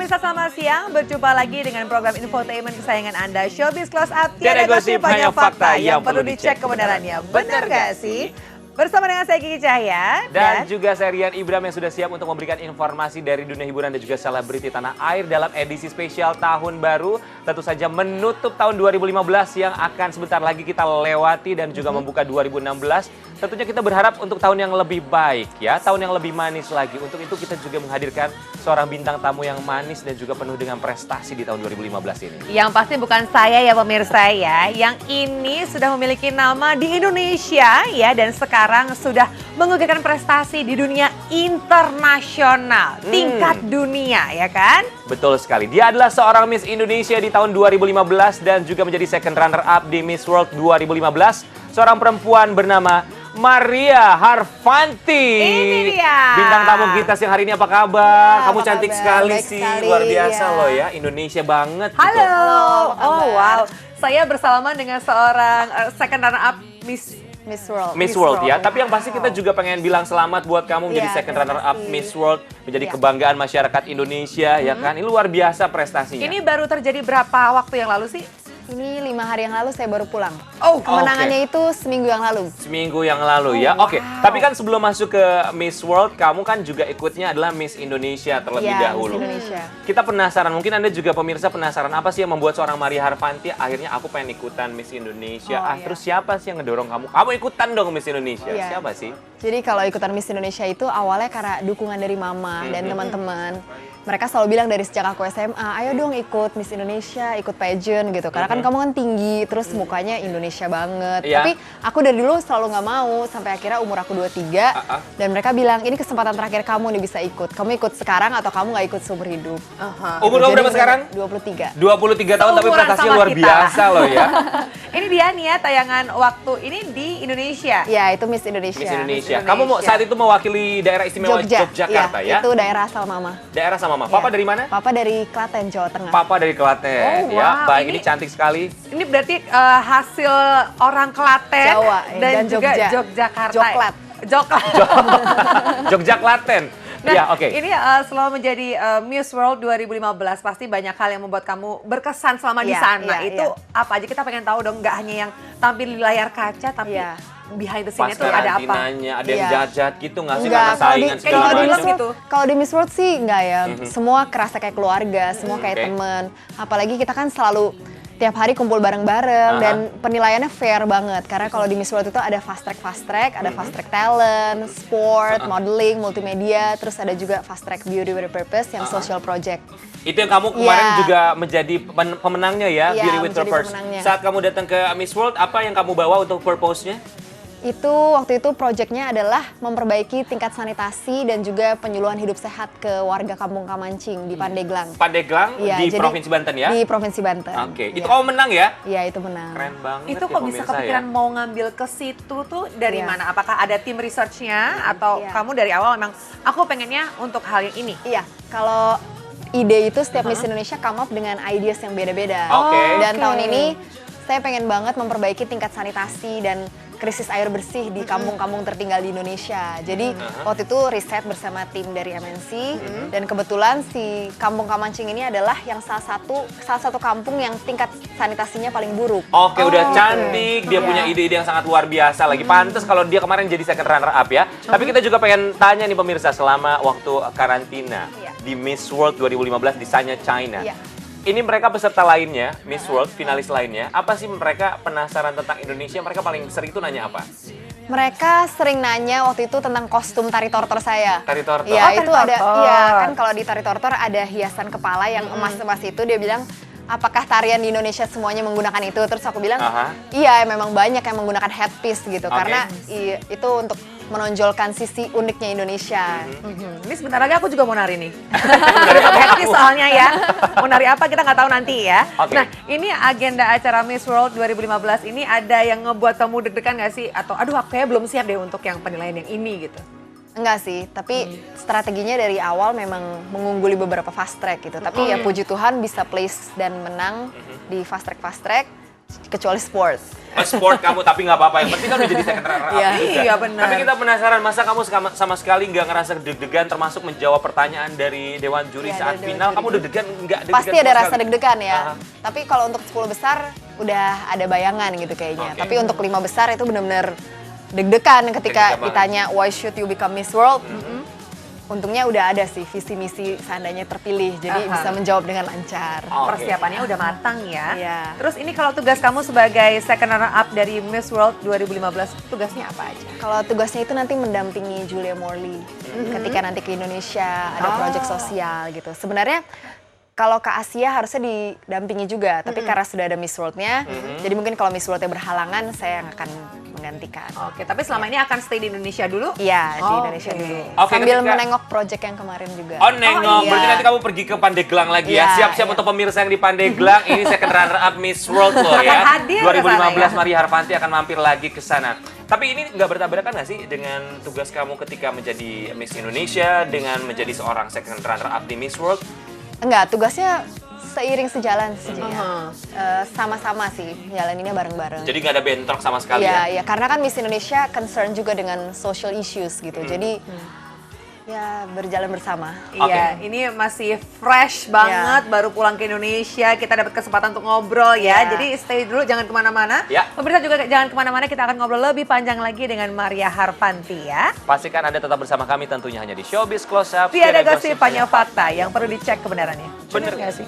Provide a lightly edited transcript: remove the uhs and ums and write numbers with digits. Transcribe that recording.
pemirsa, selamat siang. Berjumpa lagi dengan program infotainment kesayangan Anda, Showbiz Close Up. Tiada gosip, hanya fakta yang perlu dicek kebenarannya. Benar gak sih? Bersama dengan saya Kiki Cahya dan juga saya Rian Ibram yang sudah siap untuk memberikan informasi dari dunia hiburan dan juga selebriti tanah air dalam edisi spesial Tahun Baru. Tentu saja menutup tahun 2015 yang akan sebentar lagi kita lewati dan juga membuka 2016. Tentunya kita berharap untuk tahun yang lebih baik ya, tahun yang lebih manis lagi. Untuk itu kita juga menghadirkan seorang bintang tamu yang manis dan juga penuh dengan prestasi di tahun 2015 ini. Yang pasti bukan saya ya pemirsa ya, yang ini sudah memiliki nama di Indonesia ya, dan sekarang sudah mengukirkan prestasi di dunia internasional, tingkat dunia ya kan? Betul sekali, dia adalah seorang Miss Indonesia di tahun 2015 dan juga menjadi second runner up di Miss World 2015. Seorang perempuan bernama Maria Harfanti. Ini dia. Bintang tamu kita siang hari ini, apa kabar? Ya, Kamu apa cantik kabar? sekali Baik sih, sekali, luar biasa ya. loh ya, Indonesia banget. Halo. Gitu. apa Oh kabar? wow. Saya bersalaman dengan seorang second runner up Miss World. Miss World ya, tapi yang pasti kita juga pengen bilang selamat buat kamu menjadi Iya, second terima runner up kasih. Miss World, menjadi Iya. kebanggaan masyarakat Indonesia ya kan. Ini luar biasa prestasinya. Ini baru terjadi berapa waktu yang lalu sih? Ini 5 hari yang lalu saya baru pulang. Oh, Kemenangannya itu seminggu yang lalu. Seminggu yang lalu ya. Oke, tapi kan sebelum masuk ke Miss World, kamu kan juga ikutnya adalah Miss Indonesia terlebih Iya, dahulu. Miss Indonesia. Kita penasaran, mungkin Anda juga pemirsa penasaran apa sih yang membuat seorang Maria Harfanti akhirnya aku pengen ikutan Miss Indonesia. Oh, iya. Terus siapa sih yang ngedorong kamu? Kamu ikutan dong Miss Indonesia. Iya. Siapa sih? Jadi kalau ikutan Miss Indonesia itu awalnya karena dukungan dari mama dan teman-teman. Mereka selalu bilang dari sejak aku SMA, ayo dong ikut Miss Indonesia, ikut pageant gitu. Karena kan kamu kan tinggi, terus mukanya Indonesia banget. Iya. Tapi aku dari dulu selalu nggak mau, sampai akhirnya umur aku 23. Dan mereka bilang, ini kesempatan terakhir kamu nih bisa ikut. Kamu ikut sekarang atau kamu nggak ikut seumur hidup. Umur kamu berapa sekarang? 23. 23 tahun tapi Seumuran prestasinya sama luar kita. biasa loh ya. Ini dia nih ya tayangan waktu ini di Indonesia. Ya, itu Miss Indonesia. Miss Indonesia. Indonesia. Kamu saat itu mewakili daerah istimewa Yogyakarta ya? Itu daerah asal mama. Daerah sama mama. Papa Iya. dari mana? Papa dari Klaten, Jawa Tengah. Papa dari Klaten. Oh, Ya, wow. baik, ini cantik sekali. Ini berarti hasil orang Klaten Jawa, dan dan juga Jogja. Yogyakarta. Joklat. Joklat. Jogja Klaten. Nah, Ya, oke. ini selama menjadi Miss World 2015 pasti banyak hal yang membuat kamu berkesan selama di Iya, sana. iya, Itu iya. apa aja? Kita pengen tahu dong, nggak hanya yang tampil di layar kaca, tapi Iya. behind the Pas scene itu ada apa? karantinanya, ada yang Iya. jahat-jahat gitu nggak sih? Enggak, Karena saingan segala kalau di macam. Miss World- gitu. Kalau di Miss World sih enggak ya. Semua kerasa kayak keluarga, semua kayak Oke. temen. Apalagi kita kan selalu tiap hari kumpul bareng-bareng dan penilaiannya fair banget. Karena kalau di Miss World itu ada fast track, ada fast track talent, sport, modeling, multimedia, terus ada juga fast track beauty with a purpose yang social project. Itu yang kamu kemarin Iya. juga menjadi pemenangnya ya, Iya, Beauty with menjadi Purpose. pemenangnya. Saat kamu datang ke Miss World, apa yang kamu bawa untuk purpose-nya? Itu waktu itu projectnya adalah memperbaiki tingkat sanitasi dan juga penyuluhan hidup sehat ke warga Kampung Kamancing di Pandeglang. Pandeglang Iya, di jadi Provinsi Banten ya? Di Provinsi Banten. Oke, itu Iya. kamu menang ya? Iya, itu menang. Keren banget Itu ya kok bisa pemirsa kepikiran ya. mau ngambil ke situ tuh dari Iya. mana? Apakah ada tim research-nya atau Iya. kamu dari awal memang aku pengennya untuk hal yang ini? Iya, kalau ide itu setiap Miss Indonesia come up dengan ideas yang beda-beda. Oke. Dan Oke. tahun ini saya pengen banget memperbaiki tingkat sanitasi dan krisis air bersih di kampung-kampung tertinggal di Indonesia. Jadi waktu itu riset bersama tim dari MNC dan kebetulan si Kampung Kamancing ini adalah yang salah satu kampung yang tingkat sanitasinya paling buruk. Oke, udah oke. cantik, dia Iya. punya ide-ide yang sangat luar biasa lagi. Pantes kalau dia kemarin jadi second runner up ya. Tapi kita juga pengen tanya nih pemirsa, selama waktu karantina Iya. di Miss World 2015 di Sanya, China. Iya. Ini mereka peserta lainnya, Miss World, finalis lainnya, apa sih mereka penasaran tentang Indonesia? Mereka paling sering itu nanya apa? Mereka sering nanya waktu itu tentang kostum tari tortor saya. Tari tortor? Iya, Oh, tari itu ada. tortor. Iya, kan kalau di tari tortor ada hiasan kepala yang emas-emas itu, dia bilang, apakah tarian di Indonesia semuanya menggunakan itu? Terus aku bilang, Aha. iya memang banyak yang menggunakan headpiece gitu. Oke. Karena itu untuk menonjolkan sisi uniknya Indonesia. Ini sebentar lagi aku juga mau nari nih. Happy soalnya ya. Mau nari apa kita nggak tahu nanti ya. Oke. Nah, ini agenda acara Miss World 2015 ini ada yang ngebuat kamu deg-degan nggak sih? Atau aduh aku kayaknya belum siap deh untuk yang penilaian yang ini gitu. Enggak sih, tapi strateginya dari awal memang mengungguli beberapa fast track gitu. Tapi ya puji Tuhan bisa place dan menang di fast track kecuali sports. Sport kamu, tapi nggak apa-apa. Yang penting kan udah jadi second runner up Iya. juga. Iya, benar. Tapi kita penasaran, masa kamu sama sekali nggak ngerasa deg-degan termasuk menjawab pertanyaan dari Dewan Juri Iya, saat dari Dewan final? Juri. Kamu deg-degan nggak deg-degan? Pasti ada sama rasa sekali? deg-degan ya. Aha. Tapi kalau untuk 10 besar udah ada bayangan gitu kayaknya. Oke. Tapi untuk 5 besar itu benar-benar deg-degan ketika Deg-degan banget. ditanya why should you become Miss World. Untungnya udah ada sih visi misi seandainya terpilih, jadi Aha. bisa menjawab dengan lancar. Oke. Persiapannya udah matang ya. Iya. Terus ini kalau tugas kamu sebagai second runner up dari Miss World 2015, tugasnya apa aja? Kalau tugasnya itu nanti mendampingi Julia Morley ketika nanti ke Indonesia ada proyek sosial gitu. Sebenarnya kalau ke Asia harusnya didampingi juga, tapi karena sudah ada Miss World-nya, jadi mungkin kalau Miss World-nya berhalangan, saya yang akan menggantikan. Oke, tapi selama ini akan stay di Indonesia dulu? Iya, di Oh, Indonesia oke. dulu. Oke, Sambil ketika- menengok proyek yang kemarin juga. Oh nengok, Oh, iya. berarti nanti kamu pergi ke Pandeglang lagi ya. Iya, Siap-siap iya. untuk pemirsa yang di Pandeglang, ini second runner up Miss World loh Akan ya. hadir ke 2015 sana ya. Maria Harvanti akan mampir lagi ke sana. Tapi ini nggak bertabrakan nggak sih dengan tugas kamu ketika menjadi Miss Indonesia dengan menjadi seorang second runner up di Miss World? Enggak, tugasnya seiring sejalan sejujurnya. Aha. Sama-sama sih, jalaninnya bareng-bareng. Jadi nggak ada bentrok sama sekali Iya, ya? iya, karena kan Miss Indonesia concern juga dengan social issues gitu. Jadi ya berjalan bersama. Iya, ini masih fresh banget, baru pulang ke Indonesia, kita dapat kesempatan untuk ngobrol ya. Iya. Jadi stay dulu, jangan kemana-mana. Ya. Pemirsa juga jangan kemana-mana, kita akan ngobrol lebih panjang lagi dengan Maria Harvanti ya. Pastikan Anda tetap bersama kami tentunya hanya di Showbiz Close Up. Tiada Tiada gosip, hanya fakta yang perlu dicek kebenarannya. Bener nggak sih?